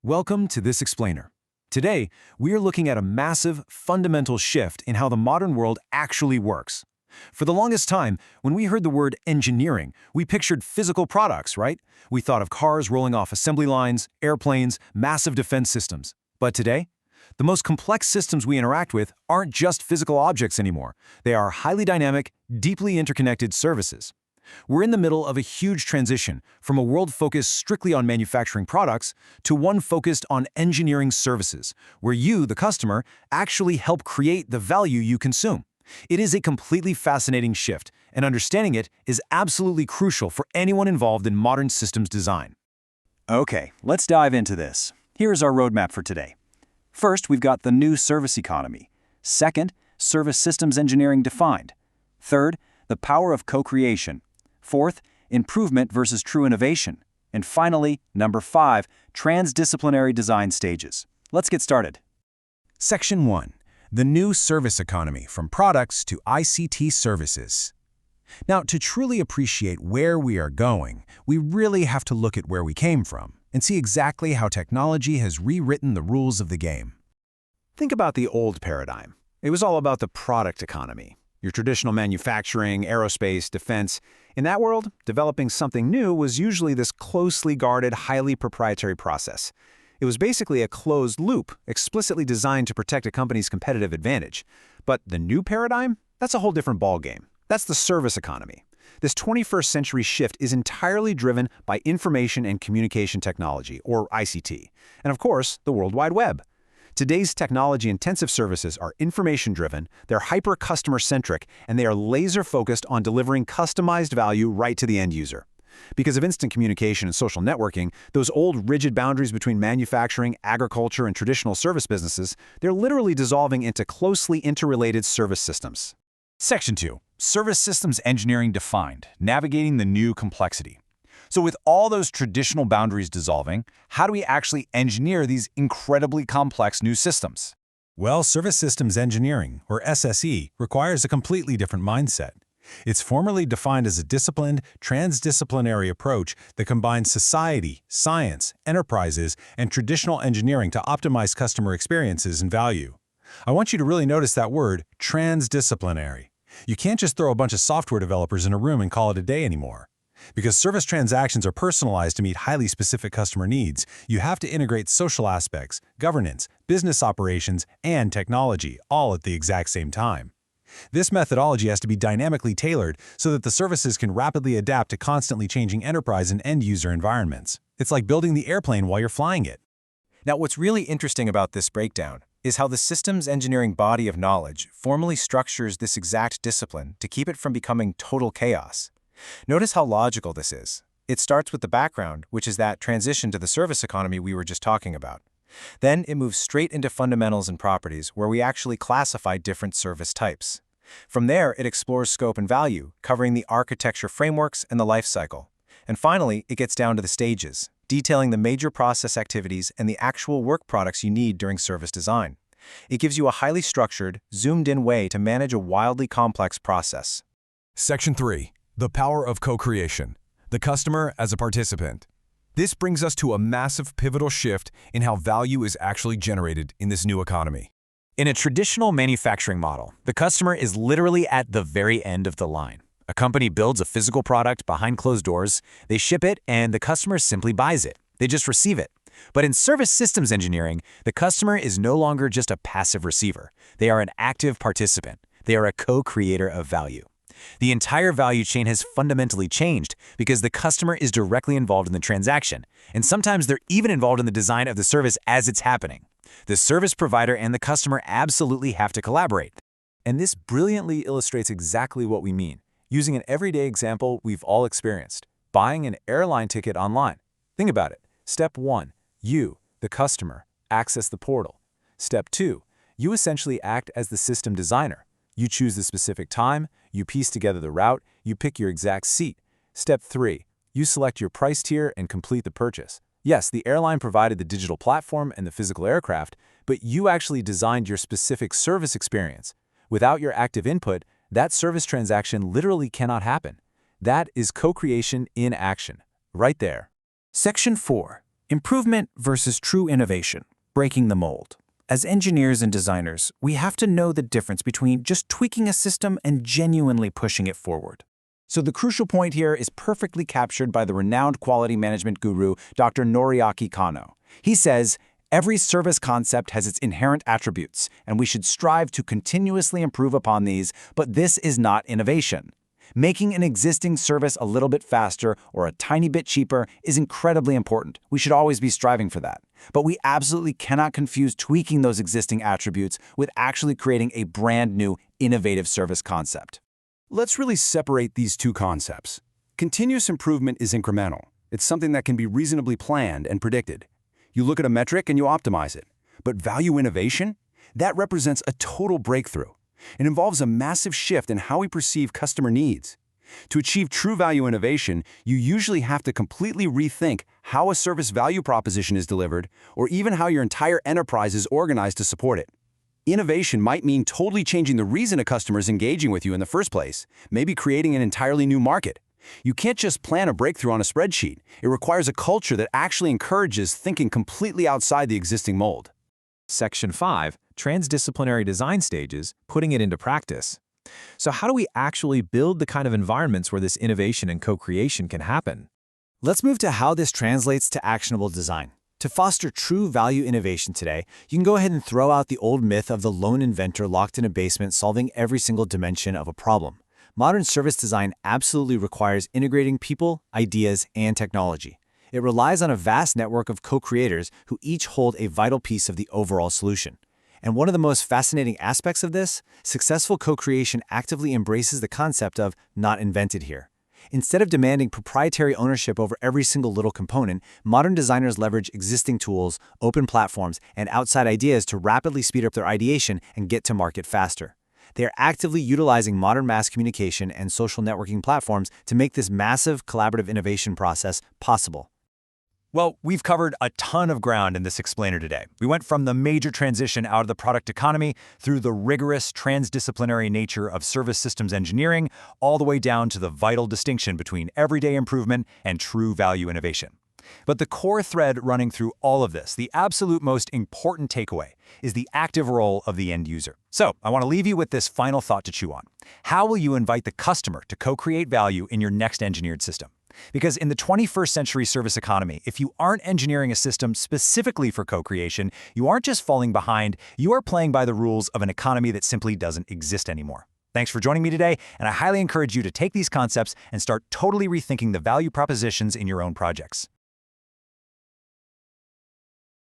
Welcome to This Explainer. Today, we are looking at a massive, fundamental shift in how the modern world actually works. For the longest time, when we heard the word engineering, we pictured physical products, right? We thought of cars rolling off assembly lines, airplanes, massive defense systems. But today, the most complex systems we interact with aren't just physical objects anymore. They are highly dynamic, deeply interconnected services. We're in the middle of a huge transition from a world focused strictly on manufacturing products to one focused on engineering services, where you, the customer, actually help create the value you consume. It is a completely fascinating shift, and understanding it is absolutely crucial for anyone involved in modern systems design. Okay, let's dive into this. Here's our roadmap for today. First, we've got the new service economy. Second, service systems engineering defined. Third, the power of co-creation. Fourth, improvement versus true innovation. And finally, number 5, transdisciplinary design stages. Let's get started. Section 1. The new service economy, from products to ICT services. Now, to truly appreciate where we are going, we really have to look at where we came from and see exactly how technology has rewritten the rules of the game. Think about the old paradigm. It was all about the product economy. Your traditional manufacturing, aerospace, defense. In that world, developing something new was usually this closely guarded, highly proprietary process. It was basically a closed loop, explicitly designed to protect a company's competitive advantage. But the new paradigm? That's a whole different ballgame. That's the service economy. This 21st century shift is entirely driven by information and communication technology, or ICT, and of course, the World Wide Web. Today's technology-intensive services are information-driven, they're hyper-customer-centric, and they are laser-focused on delivering customized value right to the end user. Because of instant communication and social networking, those old rigid boundaries between manufacturing, agriculture, and traditional service businesses, they're literally dissolving into closely interrelated service systems. Section 2. Service systems engineering defined, navigating the new complexity. So with all those traditional boundaries dissolving, how do we actually engineer these incredibly complex new systems? Well, service systems engineering, or SSE, requires a completely different mindset. It's formally defined as a disciplined, transdisciplinary approach that combines society, science, enterprises, and traditional engineering to optimize customer experiences and value. I want you to really notice that word, transdisciplinary. You can't just throw a bunch of software developers in a room and call it a day anymore. Because service transactions are personalized to meet highly specific customer needs, you have to integrate social aspects, governance, business operations, and technology, all at the exact same time. This methodology has to be dynamically tailored so that the services can rapidly adapt to constantly changing enterprise and end-user environments. It's like building the airplane while you're flying it. Now, what's really interesting about this breakdown is how the systems engineering body of knowledge formally structures this exact discipline to keep it from becoming total chaos. Notice how logical this is. It starts with the background, which is that transition to the service economy we were just talking about. Then it moves straight into fundamentals and properties, where we actually classify different service types. From there, it explores scope and value, covering the architecture frameworks and the life cycle. And finally, it gets down to the stages, detailing the major process activities and the actual work products you need during service design. It gives you a highly structured, zoomed-in way to manage a wildly complex process. Section 3. The power of co-creation. The customer as a participant. This brings us to a massive pivotal shift in how value is actually generated in this new economy. In a traditional manufacturing model, the customer is literally at the very end of the line. A company builds a physical product behind closed doors, they ship it, and the customer simply buys it. They just receive it. But in service systems engineering, the customer is no longer just a passive receiver. They are an active participant. They are a co-creator of value. The entire value chain has fundamentally changed because the customer is directly involved in the transaction, and sometimes they're even involved in the design of the service as it's happening. The service provider and the customer absolutely have to collaborate. And this brilliantly illustrates exactly what we mean, using an everyday example we've all experienced, buying an airline ticket online. Think about it. Step 1, you, the customer, access the portal. Step 2, you essentially act as the system designer. You choose the specific time, you piece together the route, you pick your exact seat. Step 3, you select your price tier and complete the purchase. Yes, the airline provided the digital platform and the physical aircraft, but you actually designed your specific service experience. Without your active input, that service transaction literally cannot happen. That is co-creation in action, right there. Section 4. Improvement versus true innovation, breaking the mold. As engineers and designers, we have to know the difference between just tweaking a system and genuinely pushing it forward. So the crucial point here is perfectly captured by the renowned quality management guru, Dr. Noriaki Kano. He says, every service concept has its inherent attributes, and we should strive to continuously improve upon these, but this is not innovation. Making an existing service a little bit faster or a tiny bit cheaper is incredibly important. We should always be striving for that. But we absolutely cannot confuse tweaking those existing attributes with actually creating a brand new, innovative service concept. Let's really separate these two concepts. Continuous improvement is incremental. It's something that can be reasonably planned and predicted. You look at a metric and you optimize it. But value innovation? That represents a total breakthrough. It involves a massive shift in how we perceive customer needs. To achieve true value innovation, you usually have to completely rethink how a service value proposition is delivered, or even how your entire enterprise is organized to support it. Innovation might mean totally changing the reason a customer is engaging with you in the first place, maybe creating an entirely new market. You can't just plan a breakthrough on a spreadsheet. It requires a culture that actually encourages thinking completely outside the existing mold. Section 5, Transdisciplinary Design Stages, Putting it into Practice. So how do we actually build the kind of environments where this innovation and co-creation can happen? Let's move to how this translates to actionable design. To foster true value innovation today, you can go ahead and throw out the old myth of the lone inventor locked in a basement solving every single dimension of a problem. Modern service design absolutely requires integrating people, ideas, and technology. It relies on a vast network of co-creators who each hold a vital piece of the overall solution. And one of the most fascinating aspects of this, successful co-creation actively embraces the concept of not invented here. Instead of demanding proprietary ownership over every single little component, modern designers leverage existing tools, open platforms, and outside ideas to rapidly speed up their ideation and get to market faster. They are actively utilizing modern mass communication and social networking platforms to make this massive collaborative innovation process possible. Well, we've covered a ton of ground in this explainer today. We went from the major transition out of the product economy through the rigorous transdisciplinary nature of service systems engineering, all the way down to the vital distinction between everyday improvement and true value innovation. But the core thread running through all of this, the absolute most important takeaway, is the active role of the end user. So I want to leave you with this final thought to chew on. How will you invite the customer to co-create value in your next engineered system? Because in the 21st century service economy, if you aren't engineering a system specifically for co-creation, you aren't just falling behind, you are playing by the rules of an economy that simply doesn't exist anymore. Thanks for joining me today, and I highly encourage you to take these concepts and start totally rethinking the value propositions in your own projects.